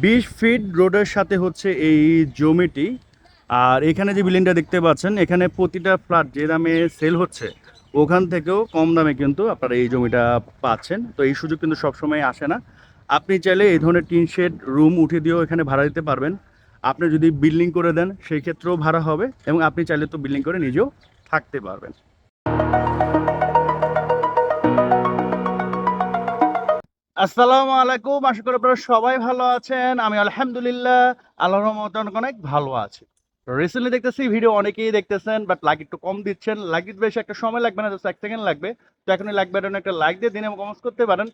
20 fit রোডের সাথে হচ্ছে এই জমিটি। আর এখানে যে বিল্ডিংটা দেখতে পাচ্ছেন, এখানে প্রতিটা ফ্ল্যাট যে দামে সেল হচ্ছে ওখান থেকেও কম দামে কিন্তু আপনারা এই জমিটা পাচ্ছেন। তো এই সুযোগ কিন্তু সবসময় আসে না। আপনি চাইলে এই ধরনের টিন শেড রুম উঠে দিয়েও এখানে ভাড়া দিতে পারবেন। আপনি যদি বিল্ডিং করে দেন সেই ক্ষেত্রেও ভাড়া হবে, এবং আপনি চাইলে তো বিল্ডিং করে নিজেও থাকতে পারবেন। আসসালামু আলাইকুম, আশা করি আপনারা সবাই ভালো আছেন। আমি আলহামদুলিল্লাহ আল্লাহর রহমতে অনেক অনেক ভালো আছি। রিসেন্টলি দেখতেছি ভিডিও অনেকেই দেখতেছেন, বাট লাইক একটু কম দিচ্ছেন। লাইক দিতে বেশি একটা সময় লাগবে না, জাস্ট 1 সেকেন্ড লাগবে। তো এখনই লাইক বাটনে একটা লাইক দিয়ে দিন এবং কমেন্টস করতে পারেন।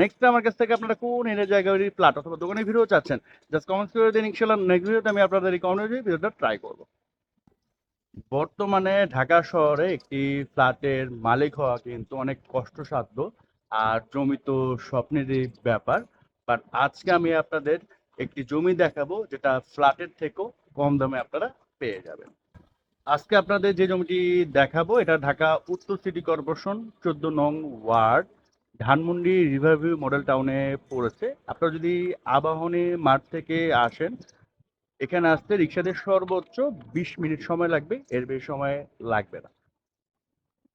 নেক্সট আমার কাছ থেকে আপনারা কোন এরিয়া জায়গায় ফ্ল্যাট অথবা দোকানের ভিডিও চাচ্ছেন, জাস্ট কমেন্টস করে দিন। ইনশাআল্লাহ নেক্সট ভিডিওতে আমি আপনাদের রিকমেন্ড অনুযায়ী ভিডিওটা ট্রাই করব। বর্তমানে ঢাকা শহরে একটি ফ্ল্যাটের মালিক হওয়া কিন্তু অনেক কষ্টসাধ্য, আর জমি তো স্বপ্নেরই ব্যাপার। বাট আজকে আমি আপনাদের একটি জমি দেখাবো যেটা ফ্ল্যাটের থেকেও কম দামে আপনারা পেয়ে যাবেন। আজকে আপনাদের যে জমিটি দেখাবো এটা ঢাকা উত্তর সিটি কর্পোরেশন 14 নং ওয়ার্ড, ধানমন্ডি রিভারভিউ মডেল টাউনে পড়েছে। আপনারা যদি আবাহনী মাঠ থেকে আসেন, এখানে আসতে রিক্সাতে সর্বোচ্চ 20 মিনিট সময় লাগবে, এর বেশি সময় লাগবে না।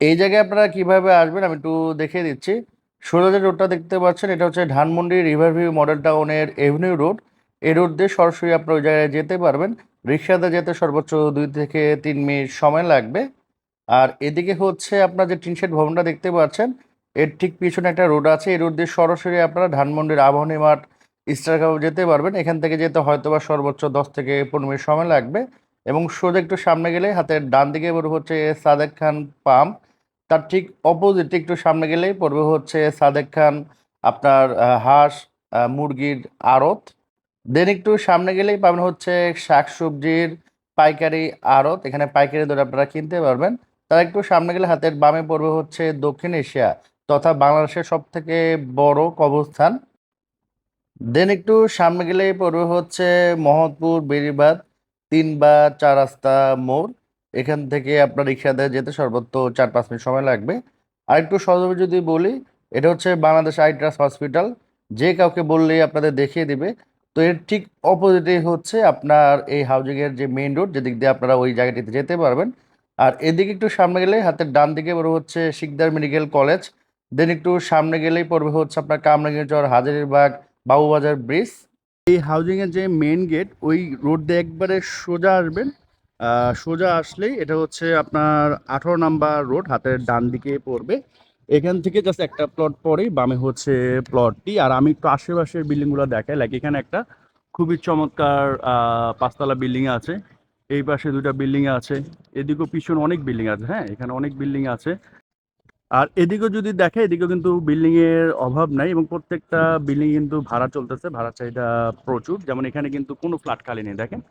এই জায়গায় আপনারা কিভাবে আসবেন আমি একটু দেখিয়ে দিচ্ছি। সোজা যে রোডটা দেখতে পাচ্ছেন এটা হচ্ছে ধানমন্ডি রিভারভিউ মডেল টাউনের এভিনিউ রোড। এই রোড দিয়ে সরাসরি আপনারা ওই জায়গায় যেতে পারবেন। রিক্সাতে যেতে সর্বোচ্চ 2 থেকে 3 মিনিট সময় লাগবে। আর এদিকে হচ্ছে আপনার যে টিনশেড ভবনটা দেখতে পাচ্ছেন, এর ঠিক পিছনে একটা রোড আছে। এই রোড দিয়ে সরাসরি আপনারা ধানমন্ডির আবাহনী মাঠ স্টার কাপে যেতে পারবেন। এখান থেকে যেতে হয়তো বা সর্বোচ্চ 10 থেকে 15 মিনিট সময় লাগবে। এবং সোজা একটু সামনে গেলে হাতের ডান দিকে পড়বে হচ্ছে সাদেক খান পাম্প। তার ঠিক অপোজিটে একটু সামনে গেলেই পড়বে হচ্ছে সাদেক খান আপনার হাঁস মুরগির আড়ত। দেন একটু সামনে গেলেই পাবেন হচ্ছে শাকসবজির পাইকারি আড়ত। এখানে পাইকারি দরে আপনারা কিনতে পারবেন। তার একটু সামনে গেলে হাতের বামে পড়বে হচ্ছে দক্ষিণ এশিয়া তথা বাংলাদেশের সব থেকে বড় কবরস্থান। দেন একটু সামনে গেলেই পড়বে হচ্ছে মোহাম্মদপুর বেড়িবাঁধ 3 বা 4 রাস্তা মোড়। এখান থেকে আপনার রিক্সাতে যেতে সর্বোচ্চ 4-5 মিনিট সময় লাগবে। আর একটু সহজভাবে যদি বলি, এটা হচ্ছে বাংলাদেশ আই ট্রাস্ট হসপিটাল। যে কাউকে বললেই আপনাদের দেখিয়ে দিবে। তো এর ঠিক অপোজিটে হচ্ছে আপনার এই হাউজিং এর যে মেইন রোড, যেদিক দিয়ে আপনারা ওই জায়গাটিতে যেতে পারবেন। আর এদিকে একটু সামনে গেলে হাতের ডান দিকে পড়বে হচ্ছে শিকদার মেডিকেল কলেজ। দেন একটু সামনে গেলেই পড়বে হচ্ছে আপনার কামরাঙ্গীরচর হাজারীবাগ বাবুবাজার ব্রিজ। এই হাউজিং এর যে মেইন গেট, ওই রোড দিয়ে একবারে সোজা আসবেন। সোজা আসলেই এটা হচ্ছে আপনার 18 নাম্বার রোড, হাতের ডান দিকে পড়বে। এখান থেকে জাস্ট একটা প্লট পরেই বামে হচ্ছে প্লটটি। আর আমি একটু আশেপাশের বিল্ডিংগুলো দেখাই। লাইক এখানে একটা খুবই চমৎকার 5 তলা বিল্ডিং আছে। এই পাশে 2টা বিল্ডিং আছে। এদিকেও পিছনে অনেক বিল্ডিং আছে। হ্যাঁ, এখানে অনেক বিল্ডিং আছে। আর এদিকেও যদি দেখে, এদিকেও কিন্তু বিল্ডিং এর অভাব নাই, এবং প্রত্যেকটা বিল্ডিং কিন্তু ভাড়া চলতেছে, ভাড়া চাহিদা প্রচুর। যেমন এখানে কিন্তু কোনো ফ্ল্যাট খালি নেই, দেখেন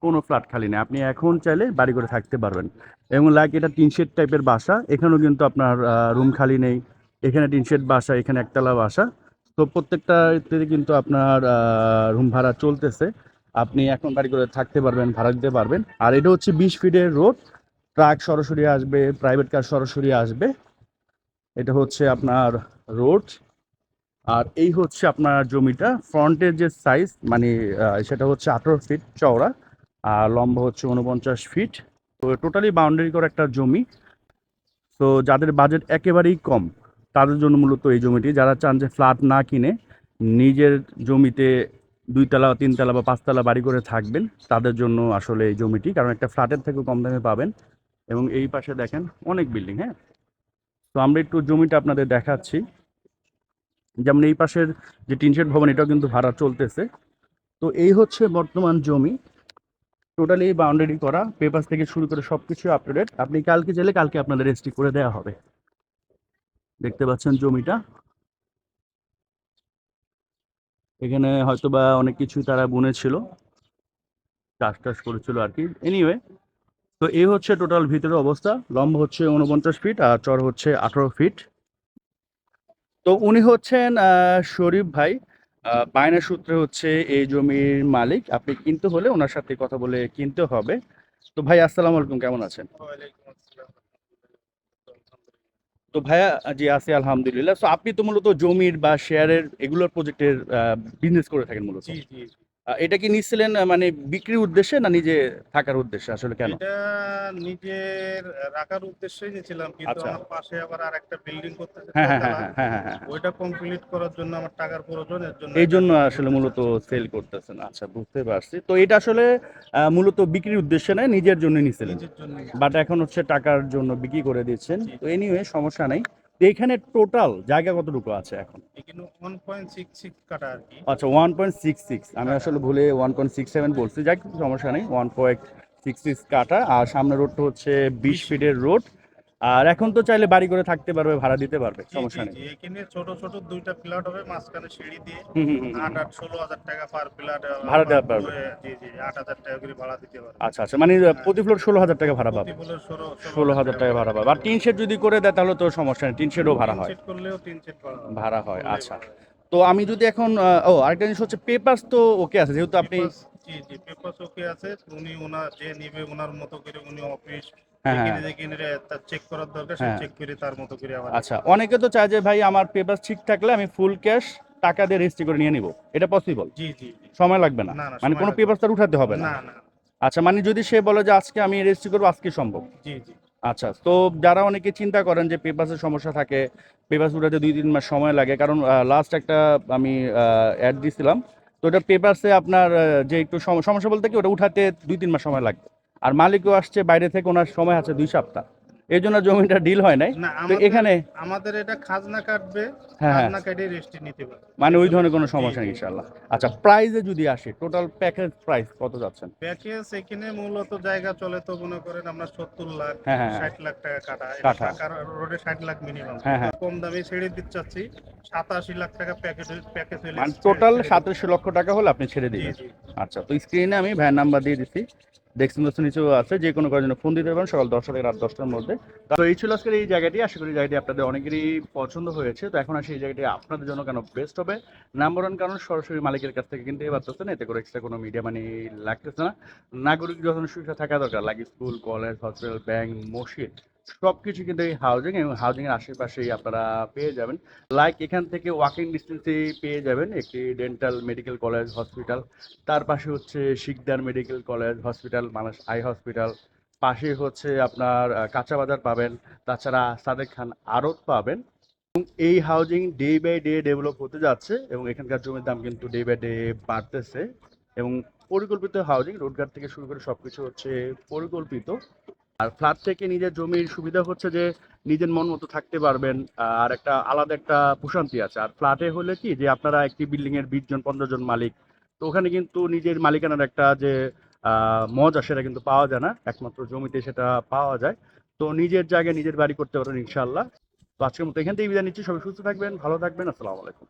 কোনো ফ্ল্যাট খালি নেই। আপনি এখন চাইলে বাড়ি করে থাকতে পারবেন। এবং লাইক এটা টিন শেড টাইপের বাসা, এখানেও কিন্তু আপনার রুম খালি নেই। এখানে টিন শেড বাসা, এখানে একতলা বাসা। তো প্রত্যেকটা ইত্যাদি কিন্তু আপনার রুম ভাড়া চলতেছে। আপনি এখন বাড়ি করে থাকতে পারবেন, ভাড়া দিতে পারবেন। আর এটা হচ্ছে 20 ফিটের রোড, ট্রাক সরাসরি আসবে, প্রাইভেট কার সরাসরি আসবে। এটা হচ্ছে আপনার রোড। আর এই হচ্ছে আপনার জমিটা ফ্রন্টের যে সাইজ, মানে সেটা হচ্ছে 18 ফিট চওড়া, আর লম্বা হচ্ছে 49 ফিট। তো টোটালি বাউন্ডারি করা একটা জমি। তো যাদের বাজেট একেবারেই কম তাদের জন্য মূলত এই জমিটি। যারা চান যে ফ্ল্যাট না কিনে নিজের জমিতে 2 তলা 3 তলা বা 5 তলা বাড়ি করে থাকবেন, তাদের জন্য আসলে এই জমিটি, কারণ একটা ফ্ল্যাটের থেকেও কম দামে পাবেন। এবং এই পাশে দেখেন অনেক বিল্ডিং। হ্যাঁ, তো আমরা একটু জমিটা আপনাদের দেখাচ্ছি। যেমন এই পাশের যে টিনশেড ভবন, এটাও কিন্তু ভাড়া চলতেছে। তো এই হচ্ছে বর্তমান জমি, টোটালি বাউন্ডারি করা, পেপার থেকে শুরু করে সবকিছু আপ টু ডেট। আপনি কালকে চাইলে কালকে আপনাদের রেজিস্ট্রি করে দেওয়া হবে। দেখতে পাচ্ছেন জমিটা, এখানে হয়তো বা অনেক কিছু তারা বুনেছিল, চাষ টাস করেছিল আর কি। এনিওয়ে, তো এই হচ্ছে টোটাল ভিতরের অবস্থা। লম্বা হচ্ছে 49 ফিট আর চড় হচ্ছে 18 ফিট। তো উনি হচ্ছেন শরীফ ভাই। বায়না সূত্রে হচ্ছে এই জমির মালিক। আপনি কিনতে হলে ওনার সাথে কথা বলে কিনতে হবে। তো ভাই আসসালামু আলাইকুম, কেমন আছেন? ওয়ালাইকুম আসসালাম। তো ভাইয়া, জি আছি আলহামদুলিল্লাহ। তো আপনি তো মূলত জমির বা শেয়ারের এগুলোর প্রজেক্টের বিজনেস করে থাকেন মূলত। জি, জি, জি। এটা কি নিচ্ছিলেন মানে বিক্রির উদ্দেশ্যে না নিজে থাকার উদ্দেশ্যে, আসলে কেন? এটা নিজের রাখার উদ্দেশ্যেই নিয়েছিলাম, কিন্তু আচ্ছা। আমার পাশে আবার আর একটা বিল্ডিং করতেছে হ্যাঁ, হ্যাঁ, হ্যাঁ, ছয়তলা। হ্যাঁ, হ্যাঁ, হ্যাঁ, হ্যাঁ, হ্যাঁ। ওইটা কমপ্লিট করার জন্য আমার টাকার প্রয়োজন, এর জন্য এই এটা জন্য বিক্রি আসলে করতে মূলত চাচ্ছি। সেল করতেছেন। আচ্ছা, বুঝতে পারছি। তো এটা আসলে মূলত বিক্রির উদ্দেশ্যে নয়, নিজের জন্য নিছিলেন। নিজের জন্য। বাট এখন হচ্ছে টাকার জন্য বিক্রি করে দিচ্ছেন। জি। তো এনিওয়ে সমস্যা নাই। তো এখানে টোটাল জায়গা কতটুকু আছে এখন? এখানে 1.66 কাটা আর কি আচ্ছা, 1.66। আমি কাটা। আসলে ভুলে 1.67 বলছি। যাক, সমস্যা নেই। 1.66 কাটা। আর সামনের রোডটা হচ্ছে 20 20 ফিটের রোড। আর এখন তো চাইলে বাড়ি করে থাকতে পারবে, ভাড়া দিতে পারবে, জি জি সমস্যা নেই। জি, এখানে ছোট ছোট দুইটা প্লট হবে, মাঝখানে সিঁড়ি দিয়ে হুম, হুম, হুম, হুম। 8-16 হাজার টাকা পার প্লট, ভাড়া পার দেওয়া পারবে। ফ্লোরে। জি জি, 8 হাজার টাকা করে ভাড়া দিতে পারবে। আচ্ছা, আচ্ছা, মানে হ্যাঁ, প্রতি ফ্লোর 16,000 টাকা ভাড়া প্রতি পাবে। ফ্লোরে ষোলো ষোলো ষোলো হাজার হাজার টাকা টাকা ভাড়া ভাড়া দিতে পাবে। আর হবে। টিন শেড যদি করে দেয় তাহলে তো সমস্যা নেই, টিন শেডও ভাড়া তিন হয়। সেট করলেও 3 সেট ভাড়া হবে, ভাড়া হয়, করলেই আচ্ছা। ভাড়া হবে। তো আমি যদি এখন আরেকটা জিনিস হচ্ছে পেপারস তো ওকে আছে, যেহেতু আপনি। পেপারস, জি জি, পেপারস ওকে আছে। উনি ওনার যে নিবে ওনার মতো করে উনি অফিস হ্যাঁ, হ্যাঁ, যেখানে যেখানে তার চেক করার দরকার সে হ্যাঁ। চেক করে তার মতো করে আবার আচ্ছা, অনেকে তো চায় যে ভাই আমার পেপার ঠিক থাকলে আমি ফুল ক্যাশ টাকা দিয়ে রেজিস্ট্রি করে নিয়ে নিব। এটা পসিবল? জি জি জি। সময় লাগবে না? না না, মানে সময় কোনো লাগবে পেপার তার উঠাতে হবে না? না। না না। আচ্ছা, মানে যদি সে বলে যে আজকে আমি রেজিস্ট্রি করবো, আজকে সম্ভব? জি জি আচ্ছা, তো যারা অনেকে চিন্তা করেন যে পেপারসের সমস্যা থাকে, পেপারস উঠাতে 2-3 মাস সময় লাগে, কারণ লাস্ট একটা আমি অ্যাড দিছিলাম। তো ওটা পেপারসে আপনার যে একটু সমস্যা বলতে কি ওটা উঠাতে 2-3 মাস সময় লাগবে। আর মালিকও আসছে বাইরে থেকে, ওনার সময় আছে 2 সপ্তাহ। এই জন্য জমিটা ডিল হয় নাই। না, তো আমাদের এখানে। আমাদের এটা খাজনা কাটবে, হ্যাঁ, হ্যাঁ, খাজনা কেটে রেজিস্ট্রি নিতে পারবে। মানে ওই এগুলো ধরনের কোনো জি সমস্যা নেই জি জি। ইনশাআল্লাহ। আচ্ছা, প্রাইসে যদি আসে, টোটাল প্যাকেজ প্রাইস কত যাচ্ছেন? প্যাকেজ এখানে মূলত জায়গা চলে তো মনে করেন আমরা 70 লাখ, হ্যাঁ, হ্যাঁ, হ্যাঁ। 60 লাখ টাকা কাটা, এটা কাঠা। ঢাকার রোডে 60 লাখ মিনিমাম, হ্যাঁ, কিন্তু হ্যাঁ। কম দামে ছেড়ে দিতে চাচ্ছি। 87 লাখ টাকা প্যাকেজ, প্যাকেজ হলে মানে টোটাল ছেড়ে দিতে 87 পারবো। লক্ষ টাকা হলে আপনি ছেড়ে জি দিবেন। জি। আচ্ছা, তো স্ক্রিনে আমি ভ্যান নাম্বার দিয়ে দিচ্ছি, ডেস্ক নোটস নিচেও আছে, যে কোনো কারণে ফোন দিতে পারেন সকাল 10টা থেকে রাত 10টার মধ্যে। তো এই ছিল আজকের এই জায়গাটি। আশা করি জায়গাটি আপনাদের অনেকেরই পছন্দ হয়েছে। তো এখন আসি এই জায়গাটি আপনাদের জন্য কেন বেস্ট হবে। নাম্বার ওয়ান কারণ, সরাসরি মালিকের কাছ থেকে কিনতে পারতেছেন, এতে করে এক্সট্রা কোনো মিডিয়া মানি লাগতেছে না। নাগরিক যখন সুবিধা থাকা দরকার, লাগে স্কুল, কলেজ, হসপিটাল, ব্যাংক, মসজিদ, সবকিছু কিন্তু এই হাউজিং এবং হাউজিং এর আশেপাশেই আপনারা পেয়ে যাবেন। লাইক এখান থেকে ওয়াকিং ডিস্টেন্সে পেয়ে যাবেন একটি ডেন্টাল মেডিকেল কলেজ হসপিটাল। তার পাশে হচ্ছে শিকদার মেডিকেল কলেজ হসপিটাল, মানুষ আই হসপিটাল। পাশে হচ্ছে আপনার কাঁচা বাজার পাবেন। তাছাড়া সাদেক খান আড়ত পাবেন। এই housing day by day develop হতে যাচ্ছে এবং এখানকার জমির দাম কিন্তু ডে বাই ডে বাড়তেছে। এবং পরিকল্পিত হাউজিং, রোডঘাট থেকে শুরু করে সবকিছু হচ্ছে পরিকল্পিত। আর ফ্ল্যাট থেকে নিজের জমির সুবিধা হচ্ছে যে নিজের মন মতো থাকতে পারবেন। আর একটা আলাদা একটা প্রশান্তি আছে। আর ফ্ল্যাটে হলে কি যে আপনারা একটি বিল্ডিং এর 20 জন 15 জন মালিক, তো ওখানে কিন্তু নিজের মালিকানার একটা যে মজা সেটা কিন্তু পাওয়া যায় না, একমাত্র জমিতে সেটা পাওয়া যায়। তো নিজের জায়গায় নিজের বাড়ি করতে পারেন ইনশাল্লাহ। তো আজকের মতো এখান থেকে বিদায় নিচ্ছি। সবাই সুস্থ থাকবেন, ভালো থাকবেন। আসসালামু আলাইকুম।